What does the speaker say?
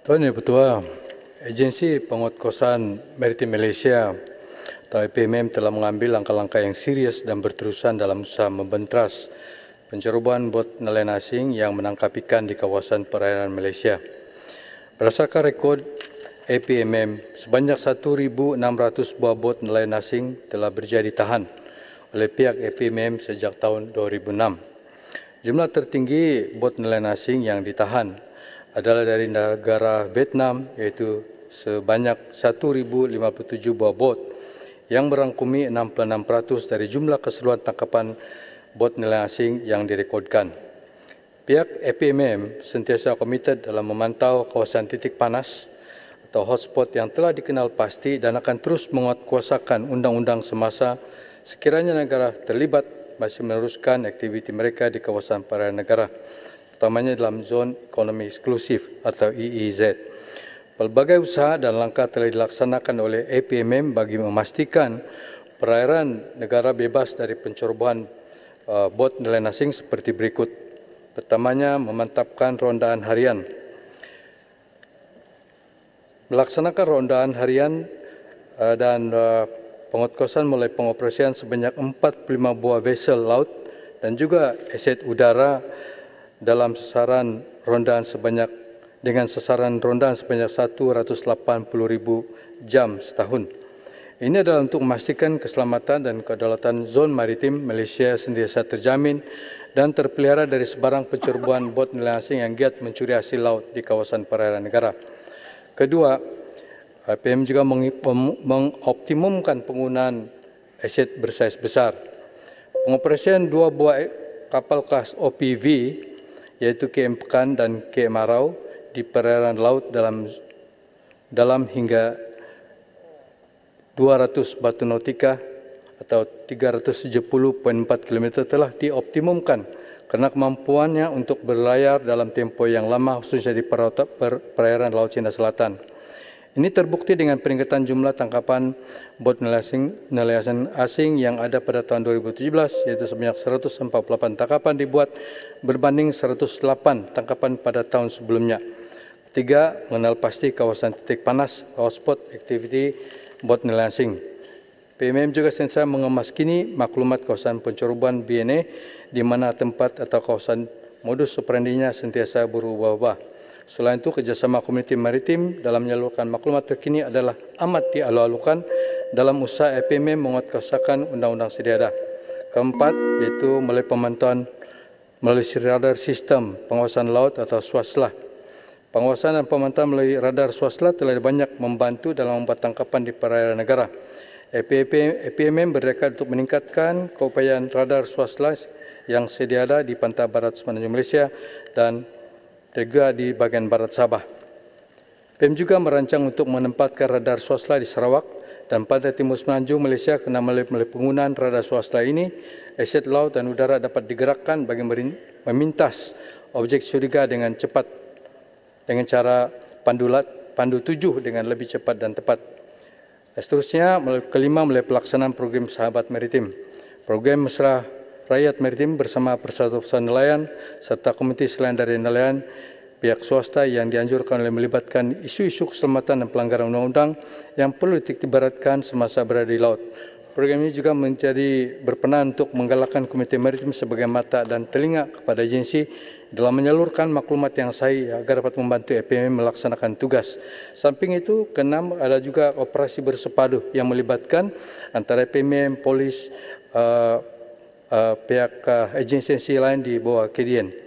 Tuan Yang Ketua, Agensi Penguatkuasaan Maritim Malaysia atau APMM telah mengambil langkah-langkah yang serius dan berterusan dalam usaha membentras pencerobohan bot nelayan asing yang menangkap ikan di kawasan perairan Malaysia. Berdasarkan rekod APMM, sebanyak 1,600 buah bot nelayan asing telah berjaya ditahan oleh pihak APMM sejak tahun 2006. Jumlah tertinggi bot nelayan asing yang ditahan adalah dari negara Vietnam, iaitu sebanyak 1,057 buah bot yang merangkumi 66% dari jumlah keseluruhan tangkapan bot nelayan asing yang direkodkan. Pihak APMM sentiasa komited dalam memantau kawasan titik panas atau hotspot yang telah dikenal pasti dan akan terus menguatkuasakan undang-undang semasa sekiranya negara terlibat masih meneruskan aktiviti mereka di kawasan perairan negara, utamanya dalam zon ekonomi eksklusif atau EEZ. Pelbagai usaha dan langkah telah dilaksanakan oleh APMM bagi memastikan perairan negara bebas dari pencerobohan bot nelayan asing seperti berikut. Pertamanya, memantapkan rondaan harian. Melaksanakan rondaan harian dan penguatkuasaan mulai pengoperasian sebanyak 45 buah vessel laut dan juga aset udara dalam sasaran rondaan dengan sasaran rondaan sebanyak 180,000 jam setahun. Ini adalah untuk memastikan keselamatan dan kedaulatan zon maritim Malaysia sentiasa terjamin dan terpelihara dari sebarang pencerobohan bot nelayan asing yang giat mencuri hasil laut di kawasan perairan negara. Kedua, APM juga mengoptimumkan penggunaan aset bersaiz besar. Pengoperasian dua buah kapal kelas OPV, yaitu KM Pekan dan KM Arau, di perairan laut dalam hingga 200 batu nautika atau 370.4 km telah dioptimumkan karena kemampuannya untuk berlayar dalam tempoh yang lama, khususnya di perairan Laut Cina Selatan. Ini terbukti dengan peningkatan jumlah tangkapan bot nelayan asing yang ada pada tahun 2017, yaitu sebanyak 148 tangkapan dibuat berbanding 108 tangkapan pada tahun sebelumnya. Ketiga, mengenal pasti kawasan titik panas, hotspot aktiviti bot nelayan asing. PMM juga sentiasa mengemaskini maklumat kawasan pencerobohan BNA di mana tempat atau kawasan modus operandinya sentiasa berubah-ubah. Selain itu, kerjasama komuniti maritim dalam menyalurkan maklumat terkini adalah amat dialu-alukan dalam usaha APMM menguatkuasakan undang-undang sedia ada. Keempat, yaitu melalui pemantauan melalui radar sistem pengawasan laut atau SWASLA. Pengawasan dan pemantauan melalui radar SWASLA telah banyak membantu dalam membuat tangkapan di perairan negara. APMM bertekad untuk meningkatkan keupayaan radar SWASLA yang sedia ada di pantai barat semenanjung Malaysia dan juga di bagian barat Sabah. PEM juga merancang untuk menempatkan radar SWASLA di Sarawak dan pantai timur semenanjung Malaysia kerana melalui penggunaan radar SWASLA ini, aset laut dan udara dapat digerakkan bagi memintas objek curiga dengan cepat dengan cara pandu tujuh dengan lebih cepat dan tepat. Seterusnya, kelima, melalui pelaksanaan program Sahabat Maritim. Program Mesra Rakyat Maritim bersama Persatuan Nelayan serta Komiti Selain dari Nelayan pihak swasta yang dianjurkan oleh melibatkan isu-isu keselamatan dan pelanggaran undang-undang yang perlu dititikberatkan semasa berada di laut. Program ini juga berperan untuk menggalakkan Komite Maritim sebagai mata dan telinga kepada agensi dalam menyalurkan maklumat yang sahih agar dapat membantu APMM melaksanakan tugas. Samping itu, keenam, ada juga operasi bersepadu yang melibatkan antara APMM, polis, pihak agensi lain di bawah KDN.